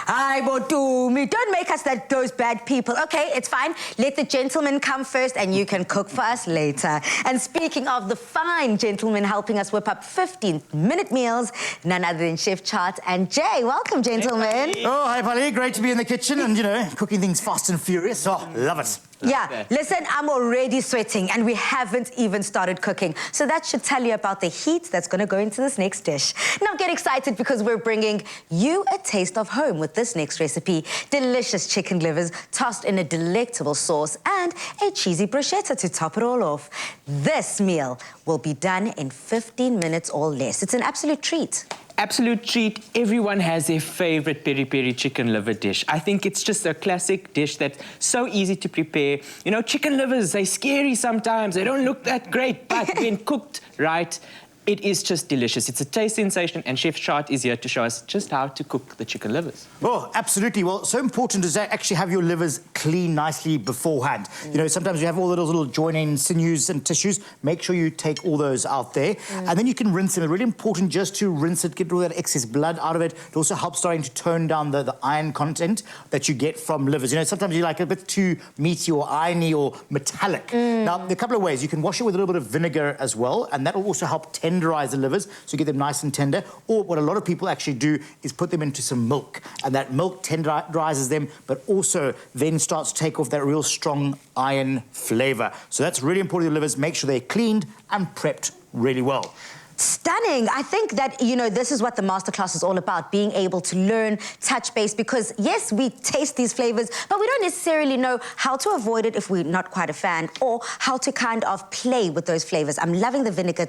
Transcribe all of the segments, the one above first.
Hi, Botumi. Don't make us those bad people. Okay, it's fine. Let the gentleman come first and you can cook for us later. And speaking of the fine gentlemen helping us whip up 15-minute meals, none other than Chef Chart and Jay. Welcome, gentlemen. Hey, hi, Polly. Great to be in the kitchen and, you know, cooking things fast and furious. Oh, love it. Yeah, listen, I'm already sweating and we haven't even started cooking. So that should tell you about the heat that's going to go into this next dish. Now get excited because we're bringing you a taste of home with this next recipe. Delicious chicken livers tossed in a delectable sauce and a cheesy bruschetta to top it all off. This meal will be done in 15 minutes or less. It's an absolute treat. Absolute treat. Everyone has their favorite peri-peri chicken liver dish. I think it's just a classic dish that's so easy to prepare. You know, chicken livers, they're scary sometimes. They don't look that great, but when cooked right, it is just delicious. It's a taste sensation, and Chef Chart is here to show us just how to cook the chicken livers. Oh, absolutely. Well, so important is to actually have your livers clean nicely beforehand. You know, sometimes you have all those little joining sinews and tissues. Make sure you take all those out there. And then you can rinse them. It's really important just to rinse it, get all that excess blood out of it. It also helps starting to tone down the iron content that you get from livers. You know, sometimes you like a bit too meaty or irony or metallic. Now, there are a couple of ways. You can wash it with a little bit of vinegar as well, and that will also help tenderize the livers, so you get them nice and tender. Or what a lot of people actually do is put them into some milk, and that milk tenderizes them, but also then starts to take off that real strong iron flavour. So that's really important. The livers, make sure they're cleaned and prepped really well. Stunning. I think that, you know, this is what the masterclass is all about, being able to learn, touch base, because, yes, we taste these flavours, but we don't necessarily know how to avoid it if we're not quite a fan, or how to kind of play with those flavours. I'm loving the vinegar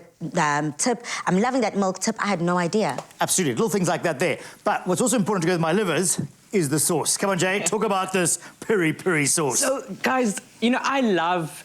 tip. I'm loving that milk tip. I had no idea. Absolutely. Little things like that there. But what's also important to go with my livers is the sauce. Come on, Jay, talk about this peri-peri sauce. So, guys, you know, I love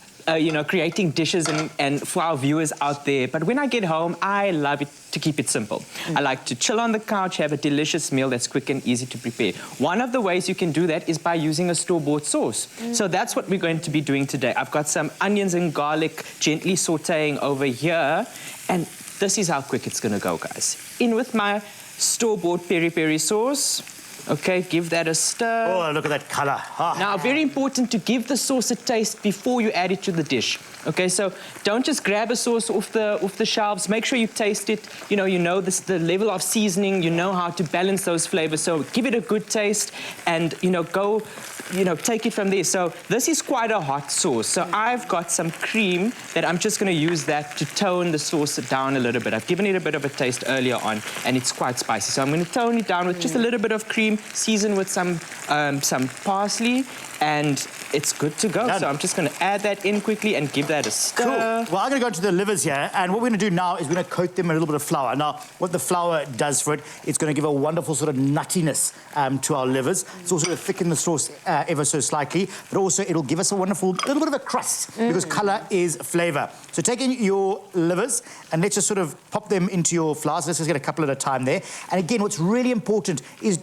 creating dishes and for our viewers out there. But when I get home, I love it to keep it simple. I like to chill on the couch, have a delicious meal that's quick and easy to prepare. One of the ways you can do that is by using a store-bought sauce. So that's what we're going to be doing today. I've got some onions and garlic gently sauteing over here. And this is how quick it's going to go, guys. In with my store-bought peri-peri sauce. Okay, give that a stir. Oh, look at that colour. Ah. Now, very important to give the sauce a taste before you add it to the dish. Okay, so don't just grab a sauce off the shelves. Make sure you taste it. You know the level of seasoning. You know how to balance those flavors. So give it a good taste, and take it from there. So this is quite a hot sauce. So I've got some cream that I'm just going to use that to tone the sauce down a little bit. I've given it a bit of a taste earlier on, and it's quite spicy. So I'm going to tone it down with just a little bit of cream, season with some parsley, and it's good to go. So I'm just going to add that in quickly and give that a stir. Cool. Well, I'm going to go to the livers here, and what we're going to do now is we're going to coat them in a little bit of flour. Now, what the flour does for it, it's going to give a wonderful sort of nuttiness to our livers. It's also going to thicken the sauce ever so slightly, but also it'll give us a wonderful little bit of a crust, because colour is flavour. So take in your livers, and let's just sort of pop them into your flour. So let's just get a couple at a time there. And again, what's really important is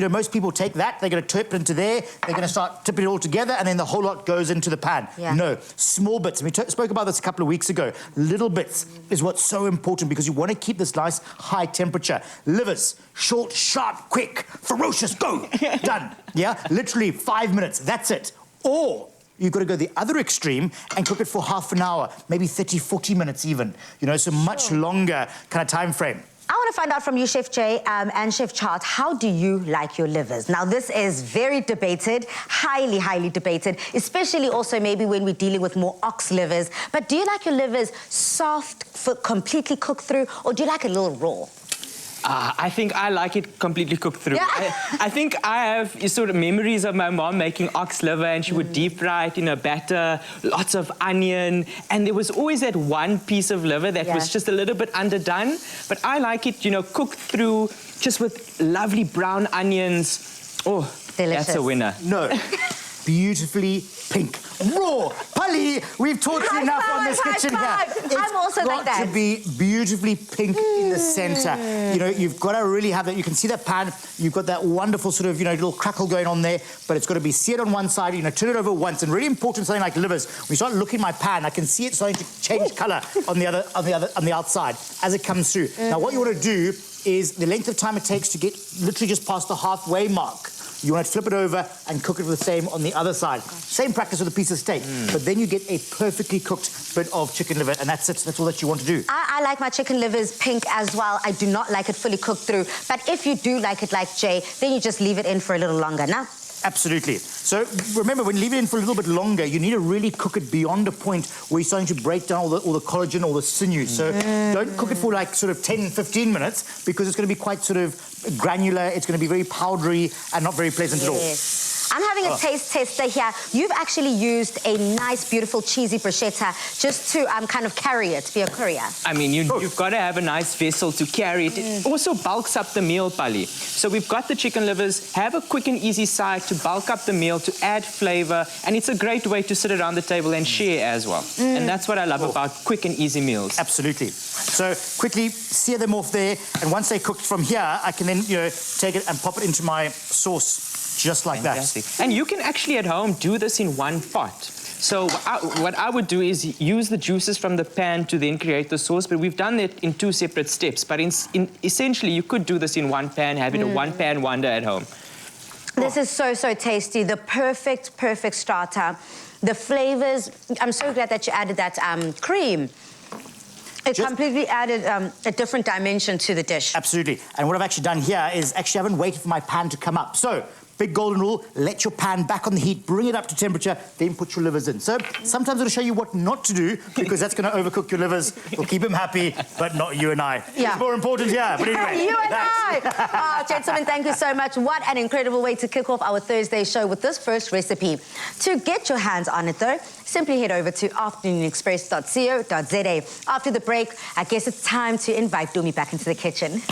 most people take that, they're going to tip it into there, they're going to start tipping it all together, and then the whole lot goes into the pan. Yeah. No, small bits. We spoke about this a couple of weeks ago. Little bits is what's so important, because you want to keep this nice high temperature. Livers, short, sharp, quick, ferocious, go, done. Yeah, literally 5 minutes, that's it. Or you've got to go the other extreme and cook it for half an hour, maybe 30, 40 minutes even. You know, so much longer kind of time frame. I want to find out from you, Chef Jay and Chef Chart, how do you like your livers? Now, this is very debated, highly, highly debated, especially also maybe when we're dealing with more ox livers. But do you like your livers soft, completely cooked through, or do you like it a little raw? I think I like it completely cooked through. Yeah. I think I have sort of memories of my mom making ox liver, and she would deep fry it in a batter, lots of onion, and there was always that one piece of liver that was just a little bit underdone. But I like it, cooked through, just with lovely brown onions. Oh, delicious. That's a winner. No. Beautifully pink. Raw. Polly, we've taught you enough on this kitchen here. I'm also like that. It's got to be beautifully pink in the centre. You know, you've got to really have that. You can see that pan. You've got that wonderful sort of, little crackle going on there, but it's got to be seared on one side, turn it over once. And really important, something like livers, when you start looking at my pan, I can see it starting to change colour on the outside as it comes through. Now, what you want to do is the length of time it takes to get literally just past the halfway mark. You want to flip it over and cook it the same on the other side. Same practice with a piece of steak, but then you get a perfectly cooked bit of chicken liver, and that's it. That's all that you want to do. I like my chicken livers pink as well. I do not like it fully cooked through. But if you do like it like Jay, then you just leave it in for a little longer. Now, Absolutely. So remember, when you leave it in for a little bit longer, you need to really cook it beyond a point where you're starting to break down all the collagen, all the sinew. So don't cook it for like sort of 10, 15 minutes because it's going to be quite sort of granular. It's going to be very powdery and not very pleasant at all. I'm having a taste tester here. You've actually used a nice, beautiful, cheesy bruschetta just to kind of carry it, be a courier. I mean, you've got to have a nice vessel to carry it. It also bulks up the meal, Pali. So we've got the chicken livers. Have a quick and easy side to bulk up the meal, to add flavor, and it's a great way to sit around the table and share as well. And that's what I love about quick and easy meals. Absolutely. So quickly sear them off there, and once they're cooked from here, I can then take it and pop it into my sauce. Just like Fantastic. that. And you can actually at home do this in one pot. So what I would do is use the juices from the pan to then create the sauce, but we've done it in two separate steps. But essentially, you could do this in one pan, have it a one-pan wonder at home. This is so, so tasty. The perfect, perfect starter. The flavors, I'm so glad that you added that cream. It completely added a different dimension to the dish. Absolutely. And what I've actually done here is actually I haven't waited for my pan to come up. So, big golden rule, let your pan back on the heat, bring it up to temperature, then put your livers in. So sometimes it'll show you what not to do because that's going to overcook your livers. It'll keep them happy, but not you and I. Yeah. It's more important, yeah. But anyway. You and I! Gentlemen, thank you so much. What an incredible way to kick off our Thursday show with this first recipe. To get your hands on it, though, simply head over to afternoonexpress.co.za. After the break, I guess it's time to invite Dumi back into the kitchen.